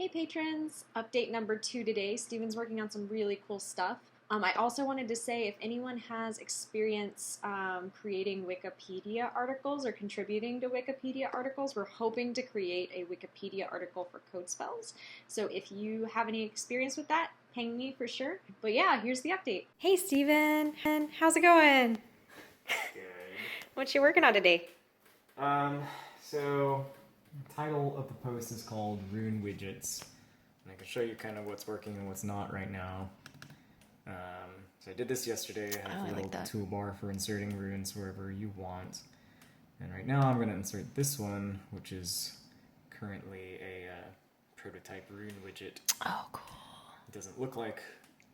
Hey patrons, update number 2 today. Steven's working on some really cool stuff. I also wanted to say if anyone has experience creating Wikipedia articles or contributing to Wikipedia articles, we're hoping to create a Wikipedia article for CodeSpells. So if you have any experience with that, ping me for sure. But yeah, here's the update. Hey Steven, how's it going? Good. What you working on today? So the title of the post is called Rune Widgets, and I can show you kind of what's working and what's not right now. So I did this yesterday. I have a little toolbar for inserting runes wherever you want. And right now I'm going to insert this one, which is currently a prototype rune widget. Oh, cool. It doesn't look like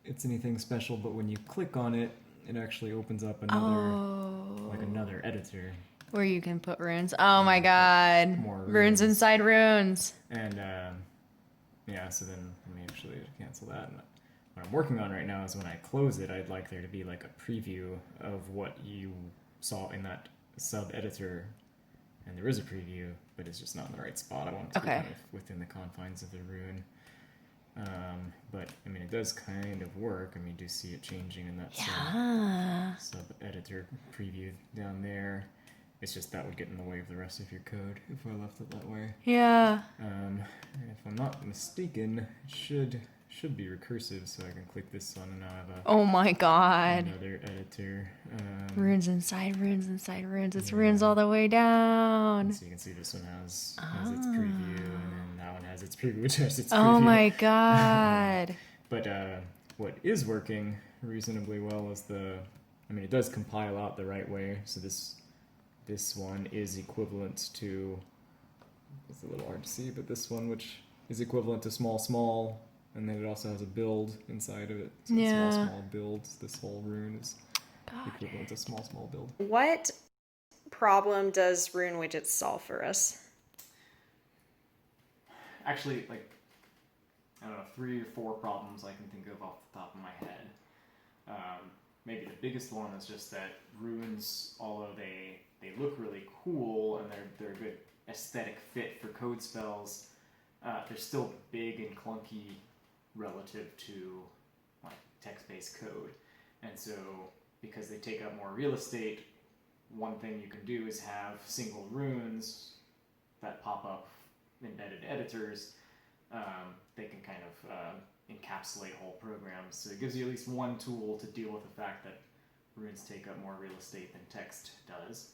it's anything special, but when you click on it, it actually opens up another editor. Where you can put runes. Oh my god. More runes inside runes. And yeah, so then let me actually cancel that. And what I'm working on right now is when I close it, I'd like there to be like a preview of what you saw in that sub editor. And there is a preview, but it's just not in the right spot. I want it to be kind of within the confines of the rune. But I mean, it does kind of work. I mean, you do see it changing in that sub editor preview down there. It's just that would get in the way of the rest of your code if I left it that way. Yeah. And if I'm not mistaken, it should be recursive, so I can click this one and now I have oh my god. another editor. Runes inside runes inside runes. It's runes all the way down. So you can see this one has its preview, and then that one has its preview, which has its preview. Oh my god. But what is working reasonably well is it does compile out the right way, so this one is equivalent to, it's a little hard to see, but this one, which is equivalent to small, and then it also has a build inside of it. So small builds, this whole rune is equivalent to small build. What problem does Rune Widgets solve for us? Actually, like, I don't know, 3 or 4 problems I can think of off the top of my head. Maybe the biggest one is just that runes, although they look really cool and they're a good aesthetic fit for CodeSpells, they're still big and clunky relative to like text-based code. And so because they take up more real estate, one thing you can do is have single runes that pop up embedded editors. They can kind of encapsulate whole programs. So it gives you at least one tool to deal with the fact that runes take up more real estate than text does.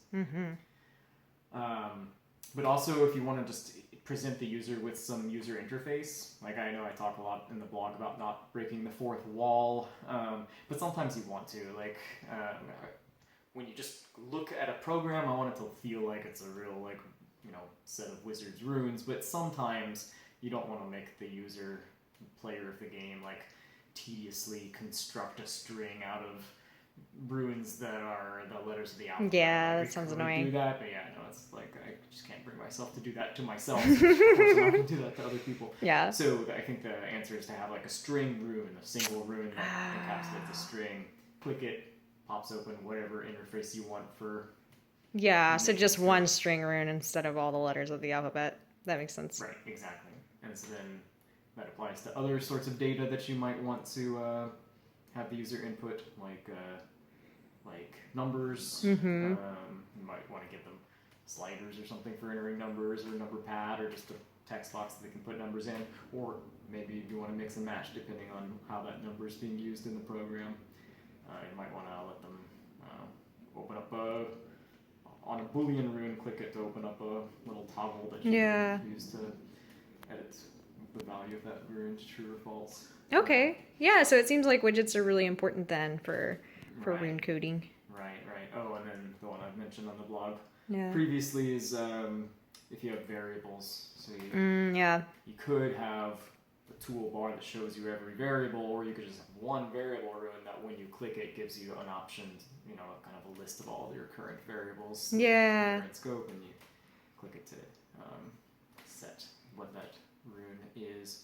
But also, if you want to just present the user with some user interface, like I know I talk a lot in the blog about not breaking the fourth wall, but sometimes you want to. Like when you just look at a program, I want it to feel like it's a real set of wizard's runes. But sometimes you don't want to make the user player of the game tediously construct a string out of runes that are the letters of the alphabet. Yeah, that sounds annoying. Do that, but yeah, no, it's like I just can't bring myself to do that to myself. Of course, I'm not going to do that to other people. Yeah. So I think the answer is to have a string rune, a single rune that encapsulates a string. Click it, pops open whatever interface you want for. Yeah, so just one string rune instead of all the letters of the alphabet. That makes sense. Right, exactly. And so then that applies to other sorts of data that you might want to have the user input, like numbers. You might want to give them sliders or something for entering numbers, or a number pad, or just a text box that they can put numbers in, or maybe you want to mix and match depending on how that number is being used in the program. You might want to let them open up on a Boolean rune, click it to open up a little toggle that you can use to edit the value of that rune to true or false. Okay. Yeah, so it seems like widgets are really important then for rune coding. Right. Oh, and then the one I've mentioned on the blog previously is if you have variables. So you could have a toolbar that shows you every variable, or you could just have one variable rune that when you click it gives you an option, kind of a list of all your current variables. Yeah. In scope, and you click it to set what that rune is.